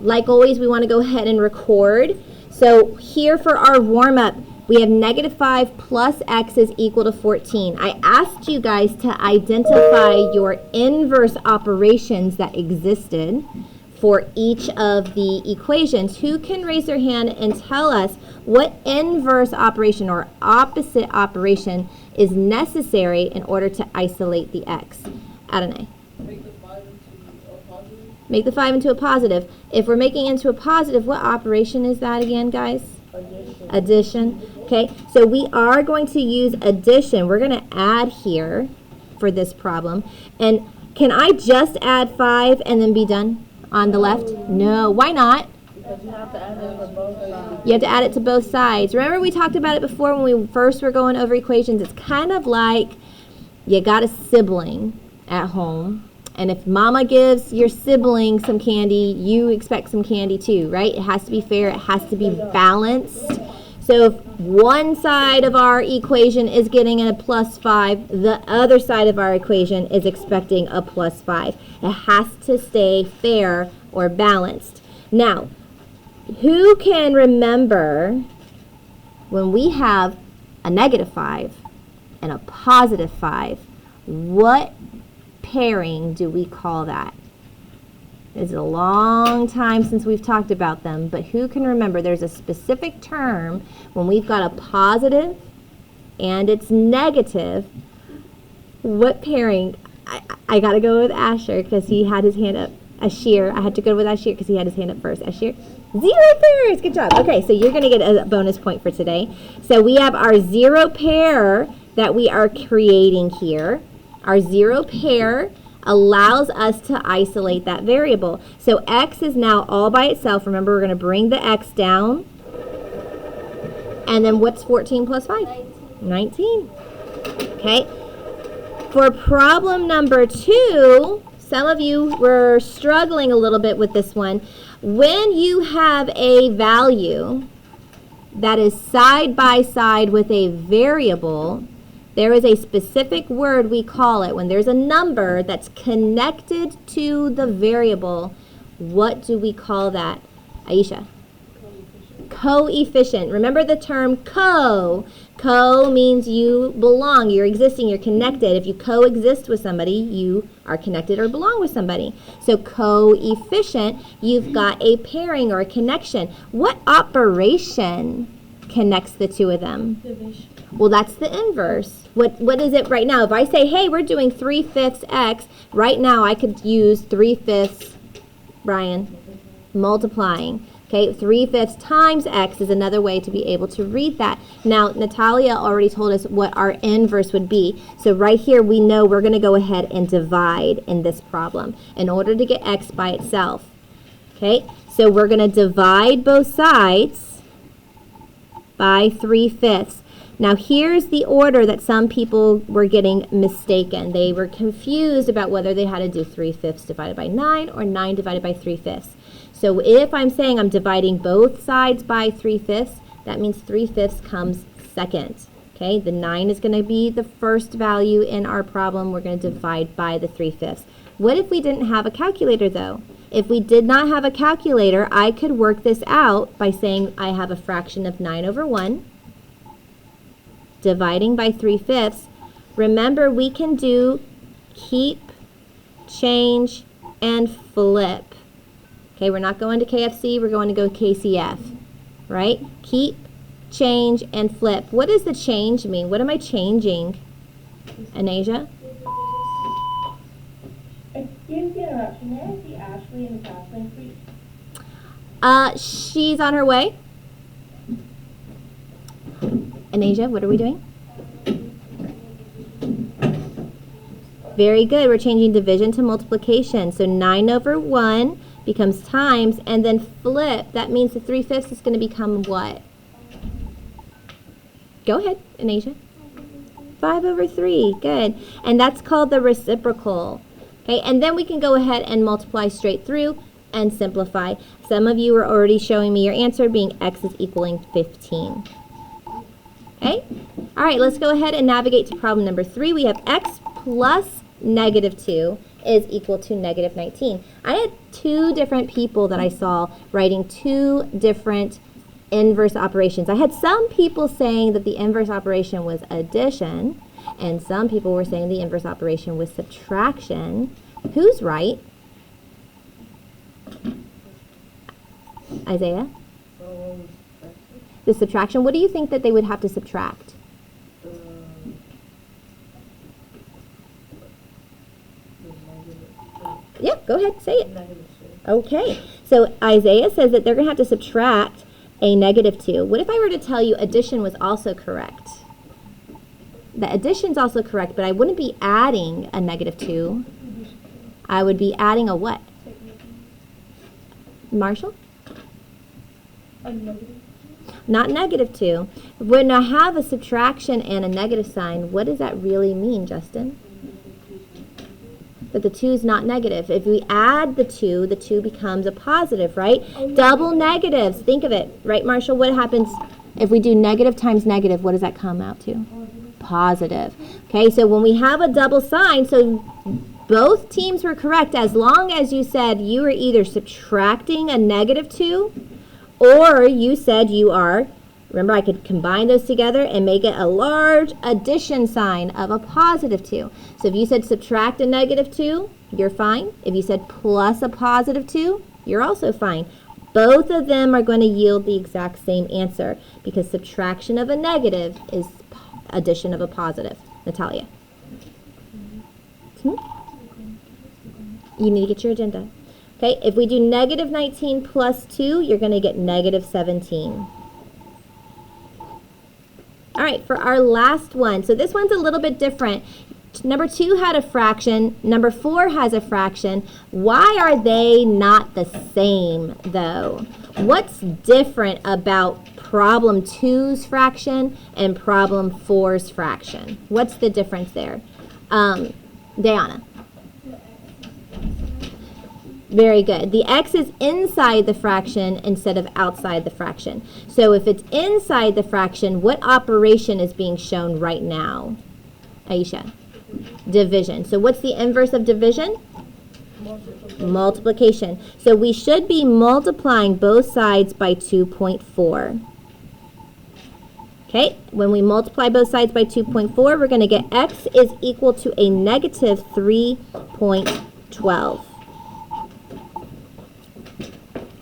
Like always, we want to go ahead and record. So here for our warm-up, we have -5 plus x is equal to 14. I asked you guys to identify your inverse operations that existed for each of the equations. Who can raise their hand and tell us what inverse operation or opposite operation is necessary in order to isolate the x? Adonai. Make the 5 into a positive. If we're making it into a positive, what operation is that again, guys? Addition. Okay, so we are going to use addition. We're going to add here for this problem. And can I just add 5 and then be done on the left? No. Why not? Because you have to add it for both sides. You have to add it to both sides. Remember we talked about it before when we first were going over equations. It's kind of like you got a sibling at home. And if mama gives your sibling some candy, you expect some candy too, right? It has to be fair. It has to be balanced. So if one side of our equation is getting a +5, the other side of our equation is expecting a +5. It has to stay fair or balanced. Now, who can remember when we have a -5 and a +5, what pairing do we call that? It's a long time since we've talked about them, but who can remember there's a specific term when we've got a positive and it's negative. What pairing? I got to go with Asher because he had his hand up. Ashir. I had to go with Ashir because he had his hand up first. Ashir. 0 pairs. Good job. Okay, so you're going to get a bonus point for today. So we have our 0 pair that we are creating here. Our 0 pair allows us to isolate that variable. So x is now all by itself. Remember, we're going to bring the x down. And then what's 14 plus 5? 19. Okay. For problem number 2, some of you were struggling a little bit with this one. When you have a value that is side by side with a variable, there is a specific word we call it. When there's a number that's connected to the variable, what do we call that? Aisha? Coefficient. Remember the term co. Co means you belong, you're existing, you're connected. If you coexist with somebody, you are connected or belong with somebody. So coefficient, you've got a pairing or a connection. What operation connects the two of them? Division. Well, that's the inverse. What is it right now? If I say, hey, we're doing 3/5 x, right now I could use 3/5, Brian, multiplying. Okay, 3/5 times x is another way to be able to read that. Now, Natalia already told us what our inverse would be. So right here, we know we're going to go ahead and divide in this problem in order to get x by itself. Okay, so we're going to divide both sides by 3/5. Now here's the order that some people were getting mistaken. They were confused about whether they had to do 3/5 divided by 9 or 9 divided by 3/5. So if I'm saying I'm dividing both sides by 3/5, that means 3/5 comes second. Okay, the 9 is going to be the first value in our problem. We're going to divide by the 3/5. What if we didn't have a calculator though? If we did not have a calculator, I could work this out by saying I have a fraction of 9/1. Dividing by 3/5. Remember, we can do keep, change, and flip. Okay, we're not going to KFC, we're going to go KCF, right? Keep, change, and flip. What does the change mean? What am I changing, Anasia? Excuse the interruption. May I see Ashley in the classroom, please? She's on her way. Anasia, what are we doing? Very good. We're changing division to multiplication. So 9/1 becomes times, and then flip. That means the 3/5 is going to become what? Go ahead, Anasia. 5/3. Good. And that's called the reciprocal. Okay, and then we can go ahead and multiply straight through and simplify. Some of you are already showing me your answer being x is equaling 15. Okay? All right, let's go ahead and navigate to problem number 3. We have x plus -2 is equal to negative 19. I had 2 different people that I saw writing 2 different inverse operations. I had some people saying that the inverse operation was addition, and some people were saying the inverse operation was subtraction. Who's right? Isaiah? The subtraction. What do you think that they would have to subtract? Yeah, go ahead, say it. Okay, so Isaiah says that they're going to have to subtract a negative 2. What if I were to tell you addition was also correct? The addition's also correct, but I wouldn't be adding a negative 2. I would be adding a what? Marshall? A negative. Not negative 2. When I have a subtraction and a negative sign, what does that really mean, Justin? That the 2 is not negative. If we add the 2 becomes a positive, right? Double negatives. Think of it. Right, Marshall? What happens if we do negative times negative? What does that come out to? Positive. Okay, so when we have a double sign, so both teams were correct as long as you said you were either subtracting a negative 2 or you said you are, remember I could combine those together and make it a large addition sign of a positive 2. So if you said subtract a negative 2, you're fine. If you said plus a positive 2, you're also fine. Both of them are going to yield the exact same answer because subtraction of a negative is addition of a positive. Natalia? You need to get your agenda. Okay, if we do negative 19 plus 2, you're going to get negative 17. All right, for our last one. So this one's a little bit different. Number 2 had a fraction. Number 4 has a fraction. Why are they not the same, though? What's different about problem 2's fraction and problem 4's fraction? What's the difference there? Diana? Very good. The x is inside the fraction instead of outside the fraction. So if it's inside the fraction, what operation is being shown right now? Aisha? Division. So what's the inverse of division? Multiplication. So we should be multiplying both sides by 2.4. Okay, when we multiply both sides by 2.4, we're going to get x is equal to a negative 3.12.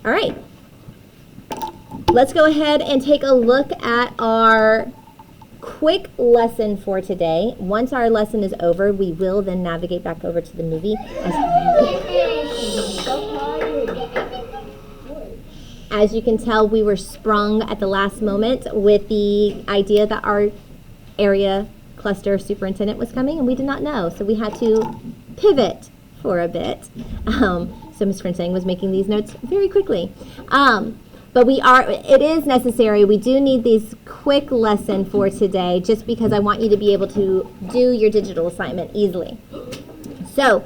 All right, let's go ahead and take a look at our quick lesson for today. Once our lesson is over, we will then navigate back over to the movie. As you can tell, we were sprung at the last moment with the idea that our area cluster superintendent was coming, and we did not know, so we had to pivot for a bit. So Ms. French-Zheng was making these notes very quickly. But it is necessary. We do need these quick lesson for today just because I want you to be able to do your digital assignment easily. So,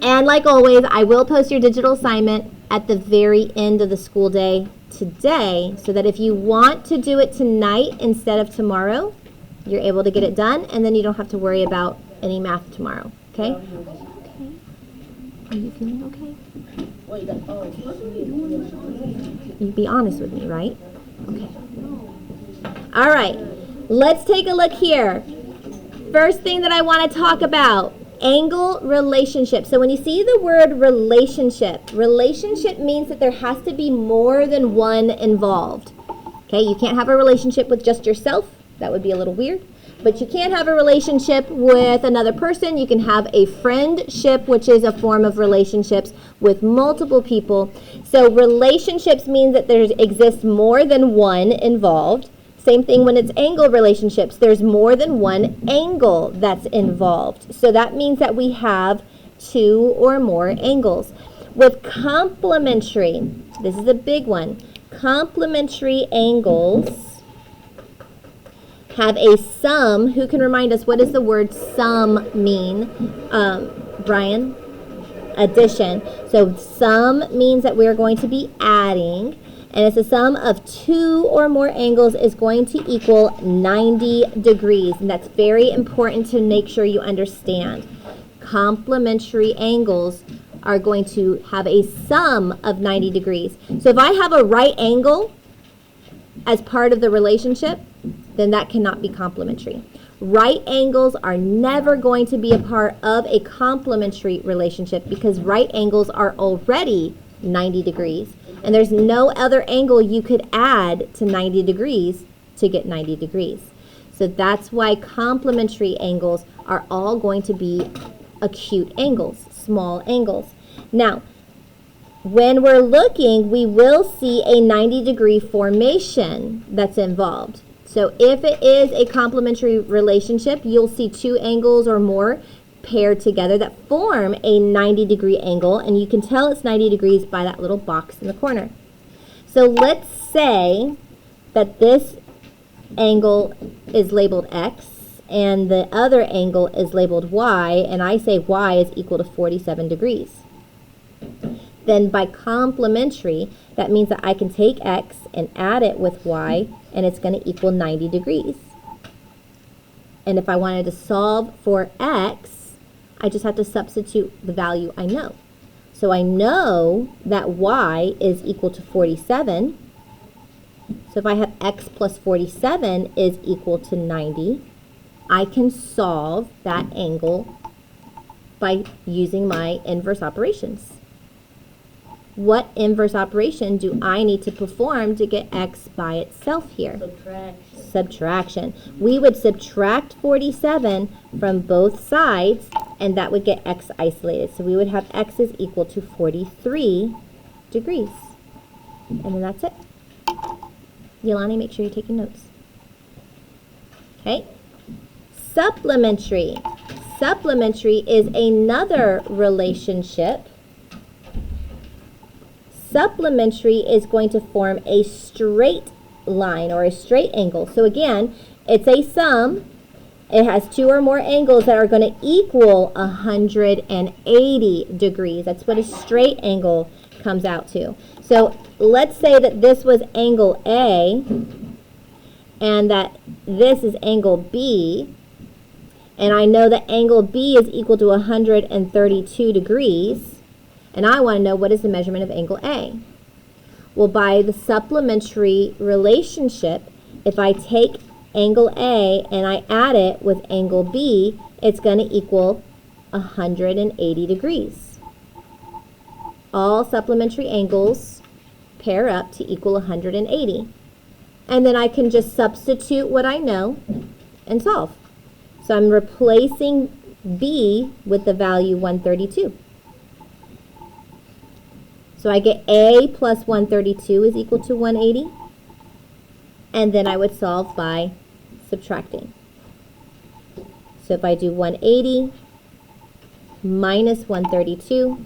and like always, I will post your digital assignment at the very end of the school day today so that if you want to do it tonight instead of tomorrow, you're able to get it done and then you don't have to worry about any math tomorrow, okay? Are you feeling okay? You be honest with me, right? Okay. All right. Let's take a look here. First thing that I want to talk about, angle relationship. So when you see the word relationship means that there has to be more than one involved. Okay, you can't have a relationship with just yourself. That would be a little weird. But you can't have a relationship with another person. You can have a friendship, which is a form of relationships with multiple people. So relationships means that there exists more than one involved. Same thing when it's angle relationships. There's more than one angle that's involved. So that means that we have 2 or more angles. With complementary, this is a big one, complementary angles have a sum. Who can remind us, what does the word sum mean? Brian? Addition. So sum means that we're going to be adding, and it's a sum of 2 or more angles is going to equal 90 degrees, and that's very important to make sure you understand. complementary angles are going to have a sum of 90 degrees. So if I have a right angle as part of the relationship, then that cannot be complementary. Right angles are never going to be a part of a complementary relationship because right angles are already 90 degrees. And there's no other angle you could add to 90 degrees to get 90 degrees. So that's why complementary angles are all going to be acute angles, small angles. Now, when we're looking, we will see a 90-degree formation that's involved. So if it is a complementary relationship, you'll see two angles or more paired together that form a 90-degree angle, and you can tell it's 90 degrees by that little box in the corner. So let's say that this angle is labeled X and the other angle is labeled Y, and I say Y is equal to 47 degrees. Then by complementary, that means that I can take X and add it with Y, and it's going to equal 90 degrees. And if I wanted to solve for X, I just have to substitute the value I know. So I know that Y is equal to 47. So if I have X plus 47 is equal to 90, I can solve that angle by using my inverse operations. What inverse operation do I need to perform to get X by itself here? Subtraction. We would subtract 47 from both sides, and that would get X isolated. So we would have X is equal to 43 degrees. And then that's it. Yolani, make sure you're taking notes. Okay. Supplementary. Supplementary is another relationship. Supplementary is going to form a straight line or a straight angle. So again, it's a sum. It has two or more angles that are going to equal 180 degrees. That's what a straight angle comes out to. So let's say that this was angle A and that this is angle B. And I know that angle B is equal to 132 degrees. And I want to know what is the measurement of angle A. Well, by the supplementary relationship, if I take angle A and I add it with angle B, it's going to equal 180 degrees. All supplementary angles pair up to equal 180. And then I can just substitute what I know and solve. So I'm replacing B with the value 132. So I get A plus 132 is equal to 180. And then I would solve by subtracting. So if I do 180 minus 132,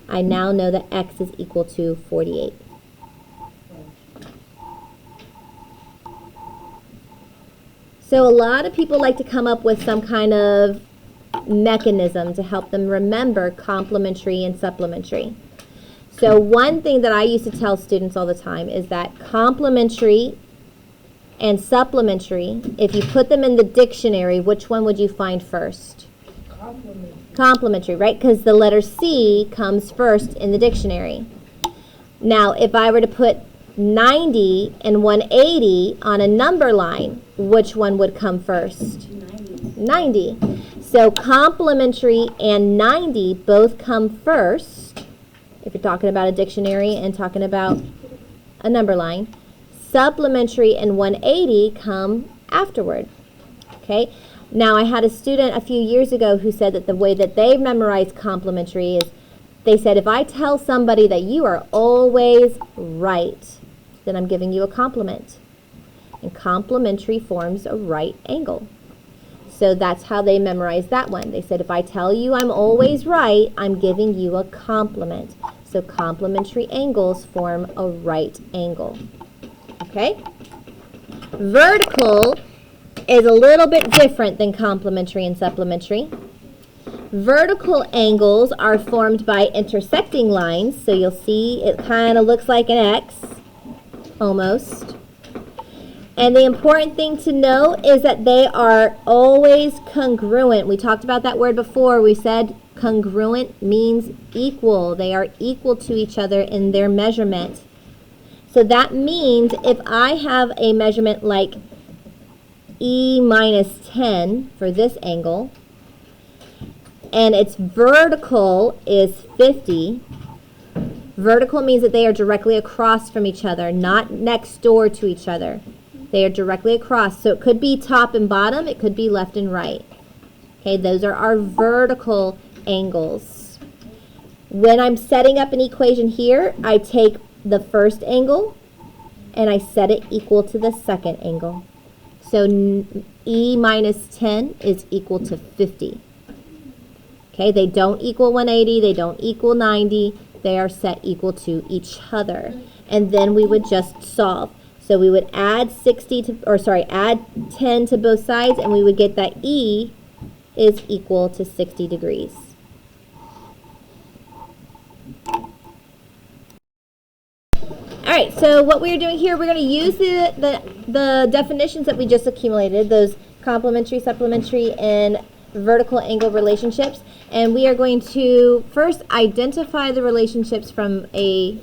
I now know that X is equal to 48. So a lot of people like to come up with some kind of mechanism to help them remember complementary and supplementary. So one thing that I used to tell students all the time is that complementary and supplementary, if you put them in the dictionary, which one would you find first? Complementary. Complementary, right? Because the letter C comes first in the dictionary. Now, if I were to put 90 and 180 on a number line, which one would come first? 90. So complementary and 90 both come first. If you're talking about a dictionary and talking about a number line, supplementary and 180 come afterward. Okay? Now, I had a student a few years ago who said that the way that they memorize complementary is, they said, if I tell somebody that you are always right, then I'm giving you a compliment. And complementary forms a right angle. So that's how they memorize that one. They said, if I tell you I'm always right, I'm giving you a compliment. So complementary angles form a right angle. Okay? Vertical is a little bit different than complementary and supplementary. Vertical angles are formed by intersecting lines. So you'll see it kind of looks like an X, almost. And the important thing to know is that they are always congruent. We talked about that word before. We said congruent means equal. They are equal to each other in their measurement. So that means if I have a measurement like E minus 10 for this angle, and its vertical is 50, vertical means that they are directly across from each other, not next door to each other. They are directly across. So it could be top and bottom, it could be left and right. Okay, those are our vertical angles. When I'm setting up an equation here, I take the first angle and I set it equal to the second angle. So E minus 10 is equal to 50. Okay, they don't equal 180, they don't equal 90, they are set equal to each other. And then we would just solve. So we would add add 10 to both sides, and we would get that E is equal to 60 degrees. All right, so what we're doing here, we're going to use the definitions that we just accumulated, those complementary, supplementary, and vertical angle relationships, and we are going to first identify the relationships from a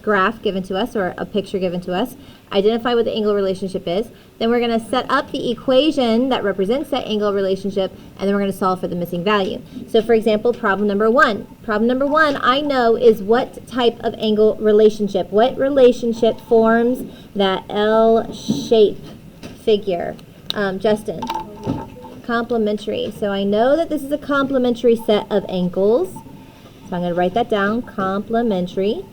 graph given to us or a picture given to us, identify what the angle relationship is, then we're going to set up the equation that represents that angle relationship, and then we're going to solve for the missing value. So for example, problem number one. Problem number one I know is what type of angle relationship. What relationship forms that L shape figure? Justin. Complementary. So I know that this is a complementary set of angles. So I'm going to write that down, complementary.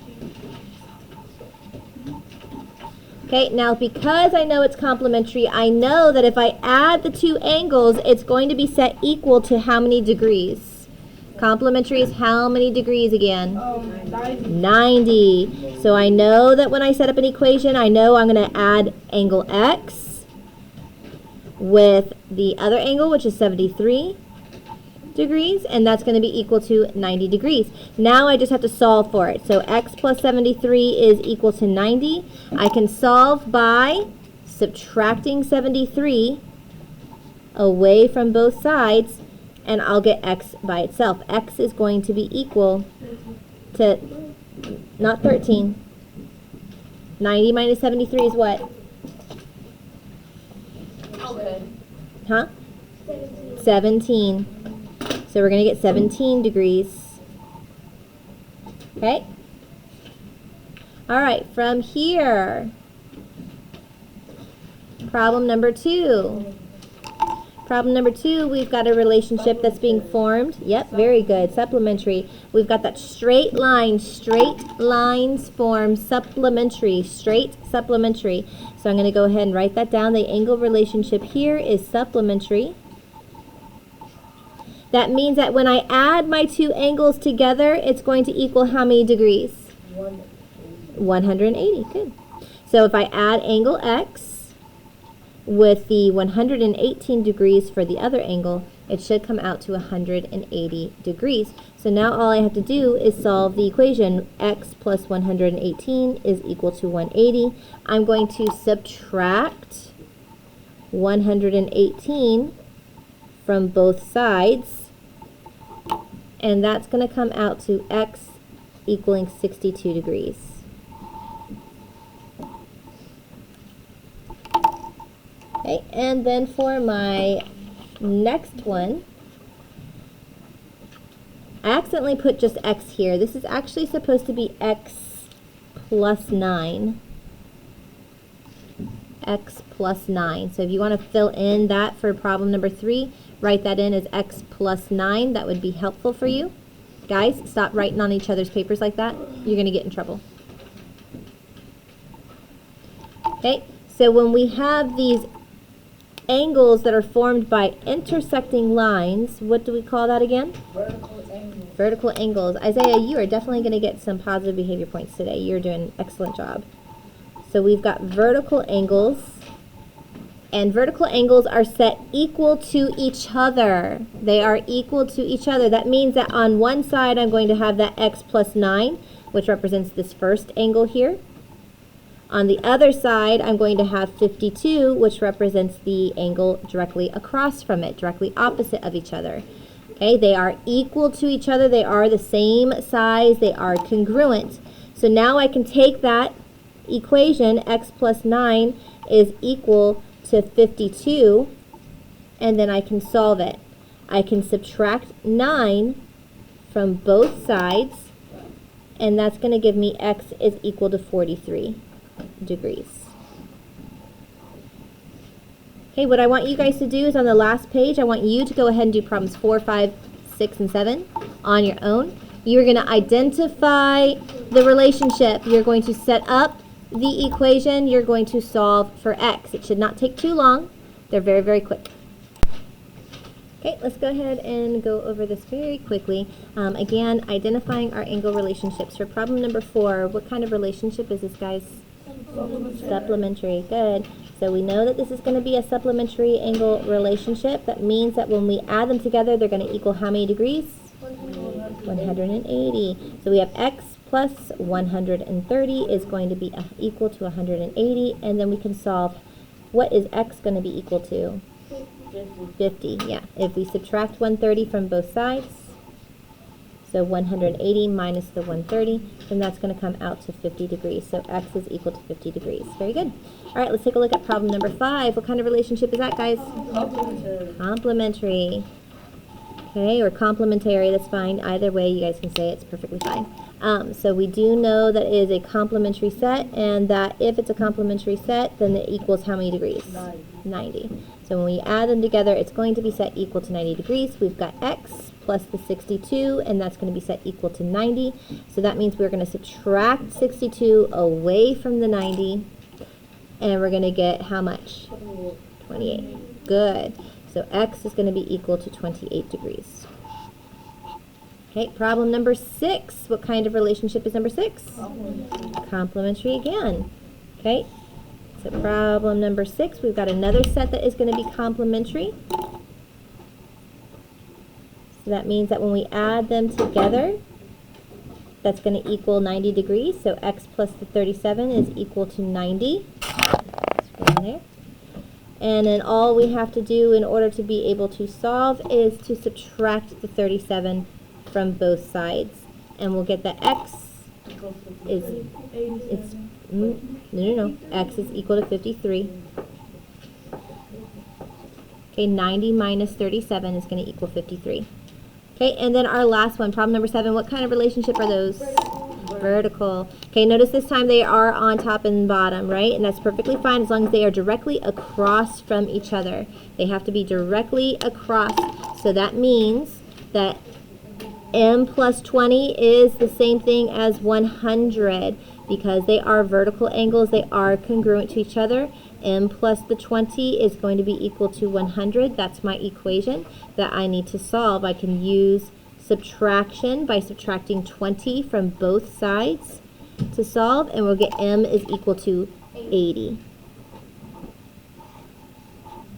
Okay, now because I know it's complementary, I know that if I add the two angles, it's going to be set equal to how many degrees? Complementary is how many degrees again? 90. So I know that when I set up an equation, I know I'm going to add angle X with the other angle, which is 73 degrees, and that's going to be equal to 90 degrees. Now I just have to solve for it. So X plus 73 is equal to 90. I can solve by subtracting 73 away from both sides, and I'll get X by itself. X is going to be equal to, not 13. 90 minus 73 is what? Huh? 17. So we're going to get 17 degrees. Okay? All right, from here, problem number two. Problem number two, we've got a relationship that's being formed. Yep, very good. Supplementary. We've got that straight line. Straight lines form supplementary. Straight supplementary. So I'm going to go ahead and write that down. The angle relationship here is supplementary. That means that when I add my two angles together, it's going to equal how many degrees? 180. Good. So if I add angle X with the 118 degrees for the other angle, it should come out to 180 degrees. So now all I have to do is solve the equation. X plus 118 is equal to 180. I'm going to subtract 118 from both sides, and that's going to come out to X equaling 62 degrees. Okay, and then for my next one, I accidentally put just X here. This is actually supposed to be X plus 9. X plus 9. So if you want to fill in that for problem number 3, write that in as X plus 9. That would be helpful for you. Guys, stop writing on each other's papers like that. You're going to get in trouble. Okay, so when we have these angles that are formed by intersecting lines, what do we call that again? Vertical angles. Vertical angles. Isaiah, you are definitely going to get some positive behavior points today. You're doing an excellent job. So we've got vertical angles, and vertical angles are set equal to each other. They are equal to each other. That means that on one side I'm going to have that X plus 9, which represents this first angle here. On the other side, I'm going to have 52, which represents the angle directly across from it, directly opposite of each other. Okay, they are equal to each other. They are the same size. They are congruent. So now I can take that equation, x plus 9 is equal to 52, and then I can solve it. I can subtract 9 from both sides, and that's going to give me x is equal to 43 degrees. Okay, what I want you guys to do is on the last page, I want you to go ahead and do problems 4, 5, 6, and 7 on your own. You're going to identify the relationship. You're going to set up the equation. You're going to solve for x. It should not take too long. They're very, very quick. Okay, let's go ahead and go over this very quickly. Again, identifying our angle relationships. For problem number 4, what kind of relationship is this, guys? Supplementary. Good. So we know that this is going to be a supplementary angle relationship. That means that when we add them together, they're going to equal how many degrees? 180. So we have x plus 130 is going to be equal to 180, and then we can solve what is x going to be equal to? 50. Yeah. If we subtract 130 from both sides, so 180 minus the 130, then that's going to come out to 50 degrees. So x is equal to 50 degrees. Very good. All right, let's take a look at problem number 5. What kind of relationship is that, guys? Complementary. Okay, or complementary, that's fine. Either way, you guys can say it's perfectly fine. So we do know that it is a complementary set, and that if it's a complementary set, then it equals how many degrees? 90. So when we add them together, it's going to be set equal to 90 degrees. We've got x plus the 62, and that's going to be set equal to 90. So that means we're going to subtract 62 away from the 90, and we're going to get how much? 28. Good. So x is going to be equal to 28 degrees. Okay, problem number 6. What kind of relationship is number 6? Complementary again. Okay, so problem number 6, we've got another set that is going to be complementary. So that means that when we add them together, that's going to equal 90 degrees. So x plus the 37 is equal to 90. Let's go in there. And then all we have to do in order to be able to solve is to subtract the 37 from both sides. And we'll get that x is x is equal to 53. Okay, 90 minus 37 is going to equal 53. Okay, and then our last one, problem number 7, what kind of relationship are those? Vertical. Okay, notice this time they are on top and bottom, right? And that's perfectly fine as long as they are directly across from each other. They have to be directly across. So that means that m plus 20 is the same thing as 100 because they are vertical angles. They are congruent to each other. M plus the 20 is going to be equal to 100. That's my equation that I need to solve. I can use subtraction by subtracting 20 from both sides to solve, and we'll get m is equal to 80.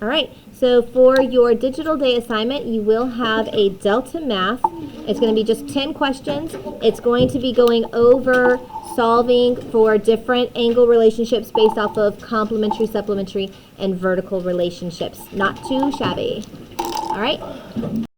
All right, so for your digital day assignment, you will have a Delta Math. It's going to be just 10 questions. It's going to be going over solving for different angle relationships based off of complementary, supplementary, and vertical relationships. Not too shabby. All right.